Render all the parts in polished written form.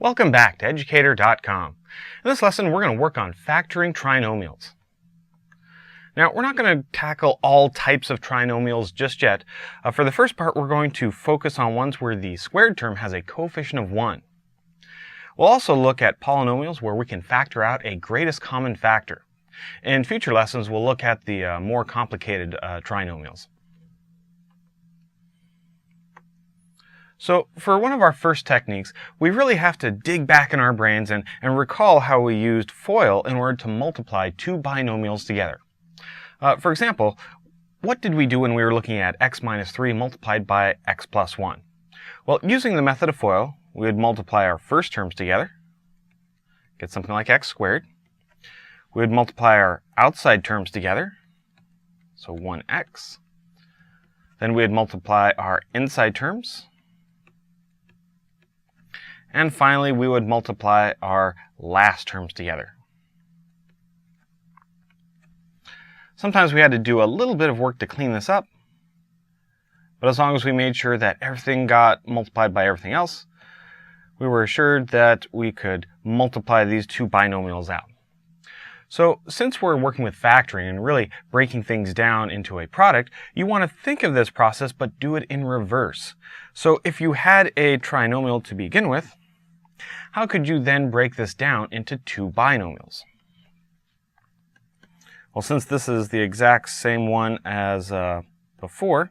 Welcome back to Educator.com. In this lesson, we're going to work on factoring trinomials. Now, we're not going to tackle all types of trinomials just yet. For the first part, we're going to focus on ones where the squared term has a coefficient of 1. We'll also look at polynomials where we can factor out a greatest common factor. In future lessons, we'll look at the more complicated trinomials. So for one of our first techniques, we really have to dig back in our brains and recall how we used FOIL in order to multiply two binomials together. For example, what did we do when we were looking at x minus 3 multiplied by x plus 1? Well, using the method of FOIL, we would multiply our first terms together, get something like x squared. We would multiply our outside terms together, so 1x. Then we would multiply our inside terms. And finally, we would multiply our last terms together. Sometimes we had to do a little bit of work to clean this up, but as long as we made sure that everything got multiplied by everything else, we were assured that we could multiply these two binomials out. So since we're working with factoring and really breaking things down into a product, you want to think of this process but do it in reverse. So if you had a trinomial to begin with, how could you then break this down into two binomials? Well, since this is the exact same one as before,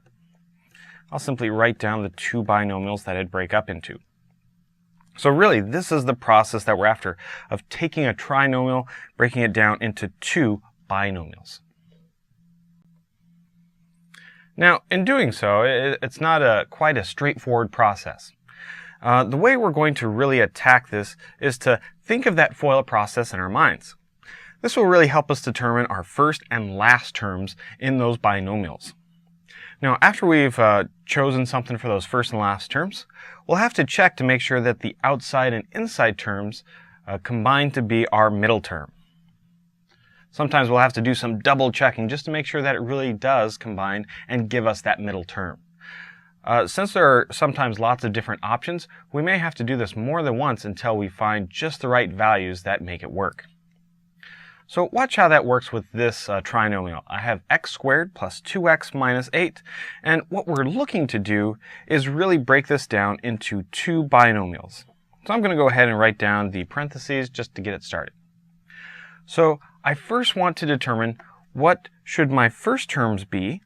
I'll simply write down the two binomials that it'd break up into. So really, this is the process that we're after, of taking a trinomial, breaking it down into two binomials. Now, in doing so, it's not quite a straightforward process. The way we're going to really attack this is to think of that FOIL process in our minds. This will really help us determine our first and last terms in those binomials. Now, after we've chosen something for those first and last terms, we'll have to check to make sure that the outside and inside terms combine to be our middle term. Sometimes we'll have to do some double checking just to make sure that it really does combine and give us that middle term. Since there are sometimes lots of different options, we may have to do this more than once until we find just the right values that make it work. So watch how that works with this trinomial. I have x squared plus 2x minus 8, and what we're looking to do is really break this down into two binomials. So I'm going to go ahead and write down the parentheses just to get it started. So I first want to determine what should my first terms be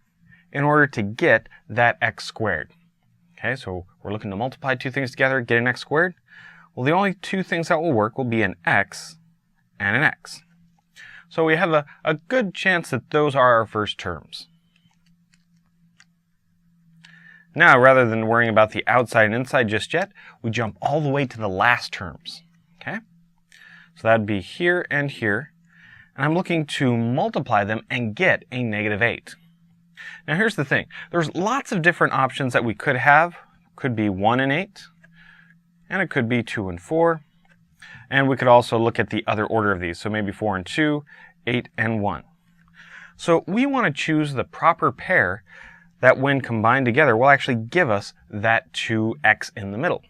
in order to get that x squared. Okay, so we're looking to multiply two things together, get an x squared. Well, the only two things that will work will be an x and an x. So we have a good chance that those are our first terms. Now, rather than worrying about the outside and inside just yet, we jump all the way to the last terms. Okay, so that'd be here and here. And I'm looking to multiply them and get a negative 8. Now here's the thing. There's lots of different options that we could have. Could be 1 and 8, and it could be 2 and 4. And we could also look at the other order of these. So maybe 4 and 2, 8 and 1. So we want to choose the proper pair that when combined together will actually give us that 2x in the middle.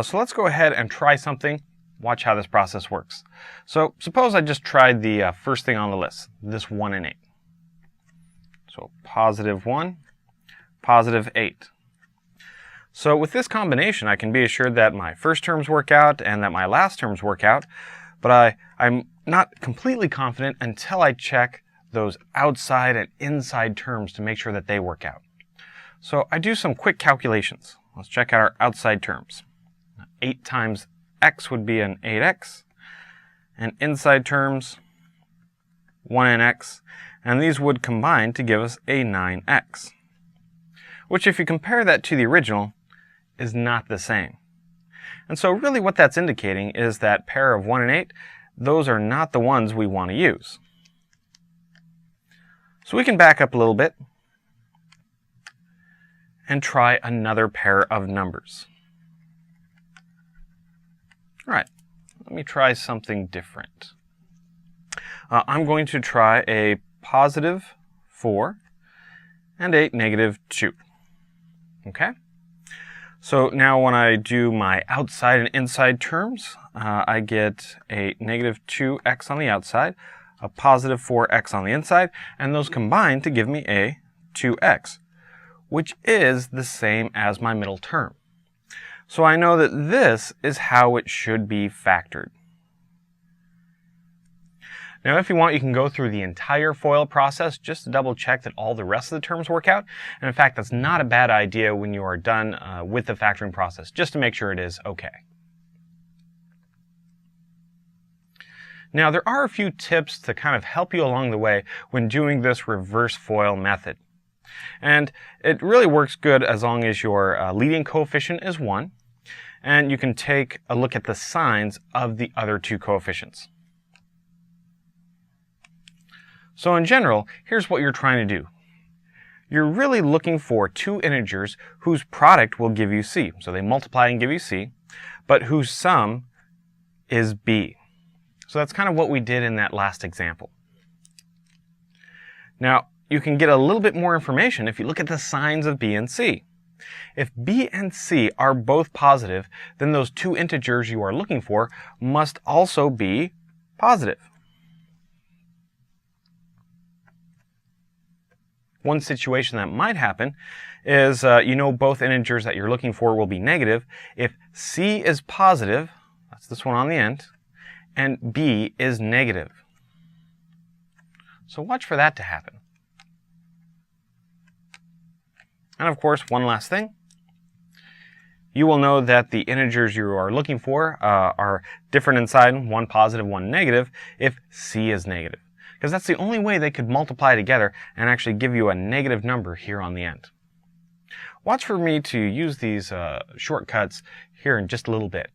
So let's go ahead and try something. Watch how this process works. So suppose I just tried the first thing on the list, this 1 and 8. So positive 1, positive 8. So with this combination, I can be assured that my first terms work out and that my last terms work out, but I'm not completely confident until I check those outside and inside terms to make sure that they work out. So I do some quick calculations. Let's check out our outside terms. 8 times x would be an 8x, and inside terms, 1 and x, and these would combine to give us a 9x, which if you compare that to the original, is not the same. And so really what that's indicating is that pair of 1 and 8, those are not the ones we want to use. So we can back up a little bit and try another pair of numbers. All right, let me try something different. I'm going to try a positive 4 and a negative 2. Okay? So now when I do my outside and inside terms, I get a negative 2x on the outside, a positive 4x on the inside, and those combine to give me a 2x, which is the same as my middle term. So I know that this is how it should be factored. Now, if you want, you can go through the entire FOIL process just to double check that all the rest of the terms work out. And in fact, that's not a bad idea when you are done with the factoring process, just to make sure it is okay. Now, there are a few tips to kind of help you along the way when doing this reverse FOIL method. And it really works good as long as your leading coefficient is 1, and you can take a look at the signs of the other two coefficients. So in general, here's what you're trying to do. You're really looking for two integers whose product will give you c. So they multiply and give you c, but whose sum is b. So that's kind of what we did in that last example. Now, you can get a little bit more information if you look at the signs of b and c. If b and c are both positive, then those two integers you are looking for must also be positive. One situation that might happen is you know both integers that you're looking for will be negative. If c is positive, that's this one on the end, and b is negative. So watch for that to happen. And of course, one last thing. You will know that the integers you are looking for are different inside, one positive, one negative, if c is negative. Because that's the only way they could multiply together and actually give you a negative number here on the end. Watch for me to use these shortcuts here in just a little bit.